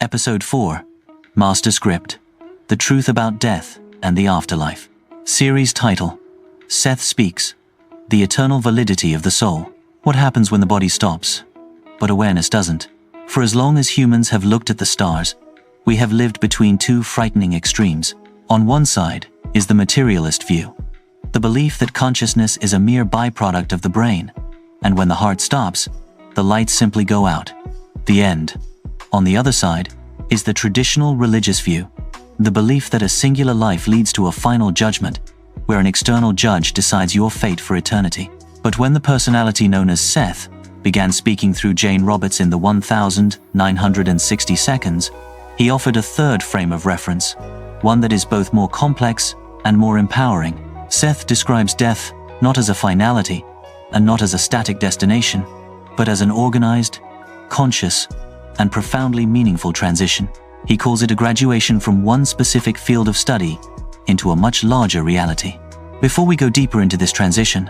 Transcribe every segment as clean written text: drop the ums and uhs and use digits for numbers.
Episode 4, Master Script, The Truth About Death and the Afterlife. Series title, Seth Speaks, The Eternal Validity of the Soul. What happens when the body stops, but awareness doesn't? For as long as humans have looked at the stars, we have lived between two frightening extremes. On one side is the materialist view, the belief that consciousness is a mere byproduct of the brain, and when the heart stops, the lights simply go out. The end. On the other side is the traditional religious view, the belief that a singular life leads to a final judgment, where an external judge decides your fate for eternity. But when the personality known as Seth began speaking through Jane Roberts in the 1960 seconds, he offered a third frame of reference, one that is both more complex and more empowering. Seth describes death not as a finality and not as a static destination, but as an organized, conscious, and profoundly meaningful transition. He calls it a graduation from one specific field of study into a much larger reality. Before we go deeper into this transition,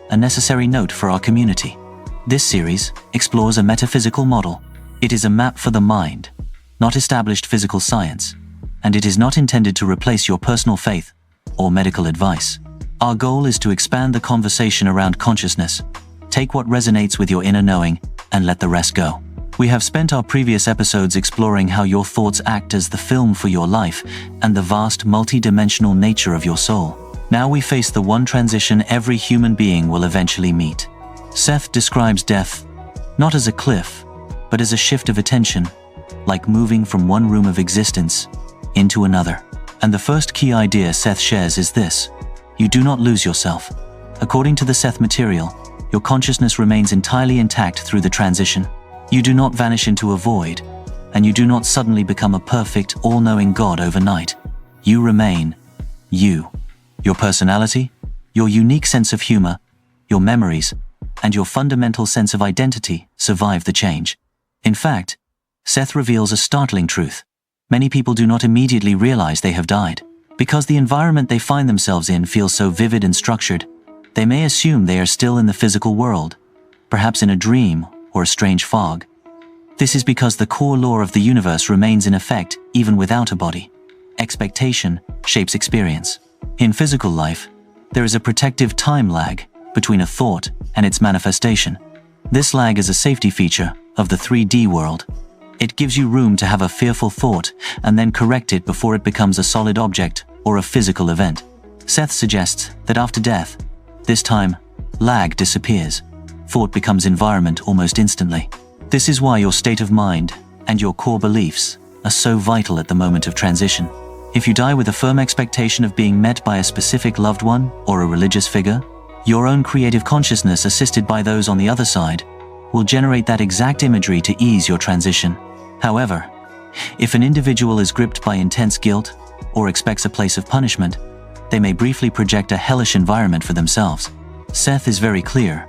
a necessary note for our community. This series explores a metaphysical model. It is a map for the mind, not established physical science, and it is not intended to replace your personal faith or medical advice. Our goal is to expand the conversation around consciousness, take what resonates with your inner knowing, and let the rest go. We have spent our previous episodes exploring how your thoughts act as the film for your life and the vast multi-dimensional nature of your soul. Now we face the one transition every human being will eventually meet. Seth describes death not as a cliff, but as a shift of attention, like moving from one room of existence into another. And the first key idea Seth shares is this: you do not lose yourself. According to the Seth material, your consciousness remains entirely intact through the transition. You do not vanish into a void, and you do not suddenly become a perfect, all-knowing God overnight. You remain you. Your personality, your unique sense of humor, your memories, and your fundamental sense of identity survive the change. In fact, Seth reveals a startling truth. Many people do not immediately realize they have died. Because the environment they find themselves in feels so vivid and structured, they may assume they are still in the physical world, perhaps in a dream or a strange fog. This is because the core law of the universe remains in effect even without a body. Expectation shapes experience. In physical life, there is a protective time lag between a thought and its manifestation. This lag is a safety feature of the 3D world. It gives you room to have a fearful thought and then correct it before it becomes a solid object or a physical event. Seth suggests that after death, this time lag disappears. Thought becomes environment almost instantly. This is why your state of mind and your core beliefs are so vital at the moment of transition. If you die with a firm expectation of being met by a specific loved one or a religious figure, your own creative consciousness, assisted by those on the other side, will generate that exact imagery to ease your transition. However, if an individual is gripped by intense guilt or expects a place of punishment, they may briefly project a hellish environment for themselves. Seth is very clear.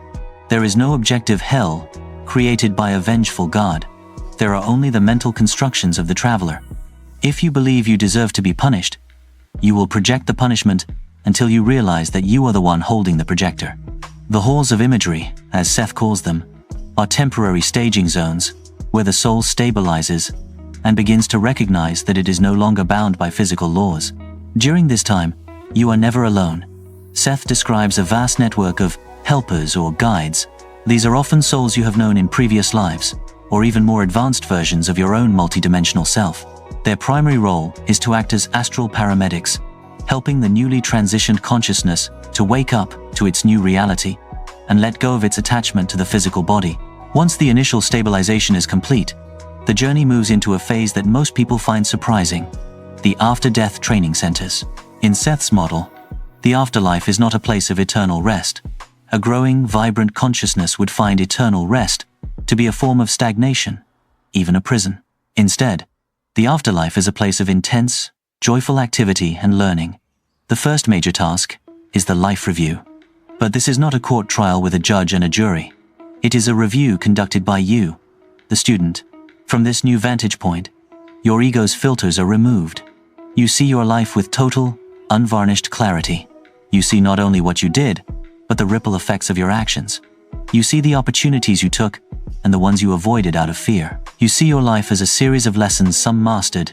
There is no objective hell created by a vengeful God. There are only the mental constructions of the traveler. If you believe you deserve to be punished, you will project the punishment until you realize that you are the one holding the projector. The halls of imagery, as Seth calls them, are temporary staging zones where the soul stabilizes and begins to recognize that it is no longer bound by physical laws. During this time, you are never alone. Seth describes a vast network of helpers or guides. These are often souls you have known in previous lives, or even more advanced versions of your own multidimensional self. Their primary role is to act as astral paramedics, helping the newly transitioned consciousness to wake up to its new reality and let go of its attachment to the physical body. Once the initial stabilization is complete, the journey moves into a phase that most people find surprising: the after-death training centers. In Seth's model, the afterlife is not a place of eternal rest. A growing, vibrant consciousness would find eternal rest to be a form of stagnation, even a prison. Instead, the afterlife is a place of intense, joyful activity and learning. The first major task is the life review. But this is not a court trial with a judge and a jury. It is a review conducted by you, the student. From this new vantage point, your ego's filters are removed. You see your life with total, unvarnished clarity. You see not only what you did, but the ripple effects of your actions. You see the opportunities you took and the ones you avoided out of fear. You see your life as a series of lessons, some mastered,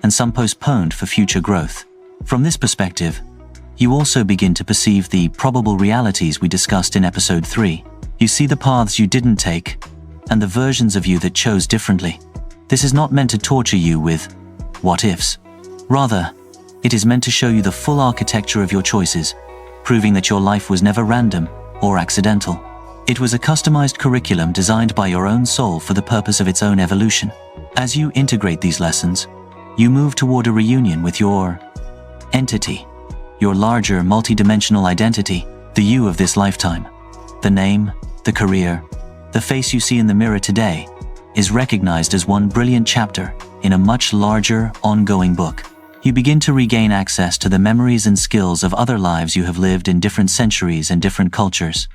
and some postponed for future growth. From this perspective, you also begin to perceive the probable realities we discussed in episode 3. You see the paths you didn't take, and the versions of you that chose differently. This is not meant to torture you with what ifs. Rather, it is meant to show you the full architecture of your choices, proving that your life was never random or accidental. It was a customized curriculum designed by your own soul for the purpose of its own evolution. As you integrate these lessons, you move toward a reunion with your entity, your larger multidimensional identity, the you of this lifetime. The name, the career, the face you see in the mirror today is recognized as one brilliant chapter in a much larger, ongoing book. You begin to regain access to the memories and skills of other lives you have lived in different centuries and different cultures.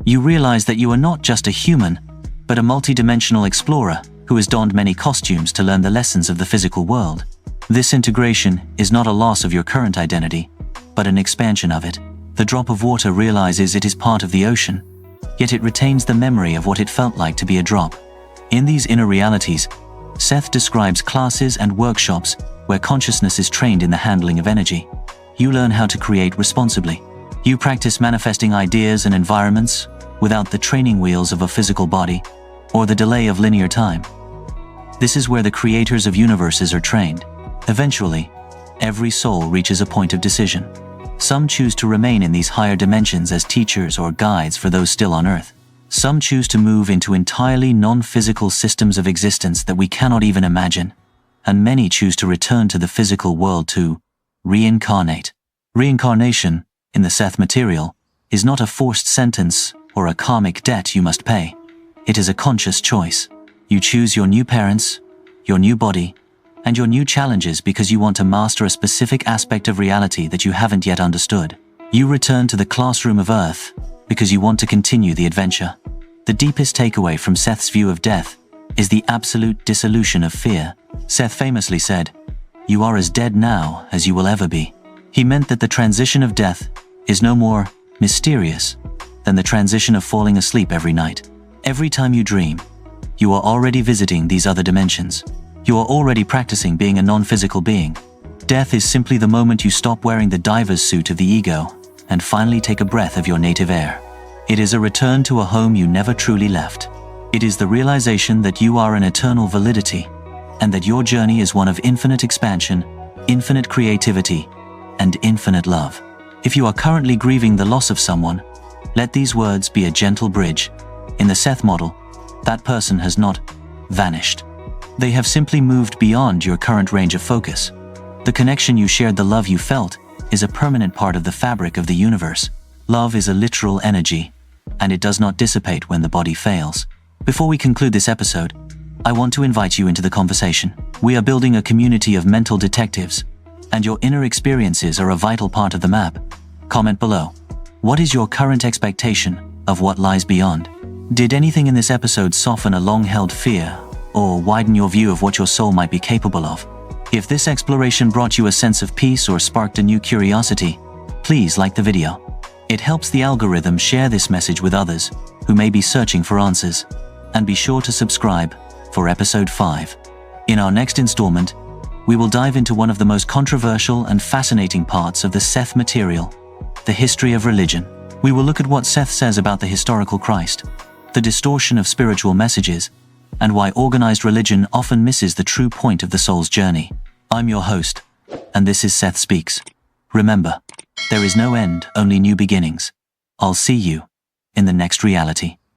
You realize that you are not just a human, but a multidimensional explorer who has donned many costumes to learn the lessons of the physical world. This integration is not a loss of your current identity, but an expansion of it. The drop of water realizes it is part of the ocean, yet it retains the memory of what it felt like to be a drop. In these inner realities, Seth describes classes and workshops where consciousness is trained in the handling of energy. You learn how to create responsibly. You practice manifesting ideas and environments without the training wheels of a physical body or the delay of linear time. This is where the creators of universes are trained. Eventually, every soul reaches a point of decision. Some choose to remain in these higher dimensions as teachers or guides for those still on Earth. Some choose to move into entirely non-physical systems of existence that we cannot even imagine. And many choose to return to the physical world to reincarnate. Reincarnation, in the Seth material, is not a forced sentence or a karmic debt you must pay. It is a conscious choice. You choose your new parents, your new body, and your new challenges because you want to master a specific aspect of reality that you haven't yet understood. You return to the classroom of Earth because you want to continue the adventure. The deepest takeaway from Seth's view of death is the absolute dissolution of fear. Seth famously said, "You are as dead now as you will ever be." He meant that the transition of death is no more mysterious than the transition of falling asleep every night. Every time you dream, you are already visiting these other dimensions. You are already practicing being a non-physical being. Death is simply the moment you stop wearing the diver's suit of the ego and finally take a breath of your native air. It is a return to a home you never truly left. It is the realization that you are an eternal validity and that your journey is one of infinite expansion, infinite creativity, and infinite love. If you are currently grieving the loss of someone, let these words be a gentle bridge. In the Seth model, that person has not vanished. They have simply moved beyond your current range of focus. The connection you shared, the love you felt, is a permanent part of the fabric of the universe. Love is a literal energy, and it does not dissipate when the body fails. Before we conclude this episode, I want to invite you into the conversation. We are building a community of mental detectives, and your inner experiences are a vital part of the map. Comment below. What is your current expectation of what lies beyond? Did anything in this episode soften a long-held fear or widen your view of what your soul might be capable of? If this exploration brought you a sense of peace or sparked a new curiosity, please like the video. It helps the algorithm share this message with others who may be searching for answers. And be sure to subscribe for episode 5. In our next installment, we will dive into one of the most controversial and fascinating parts of the Seth material, the history of religion. We will look at what Seth says about the historical Christ, the distortion of spiritual messages, and why organized religion often misses the true point of the soul's journey. I'm your host, and this is Seth Speaks. Remember, there is no end, only new beginnings. I'll see you in the next reality.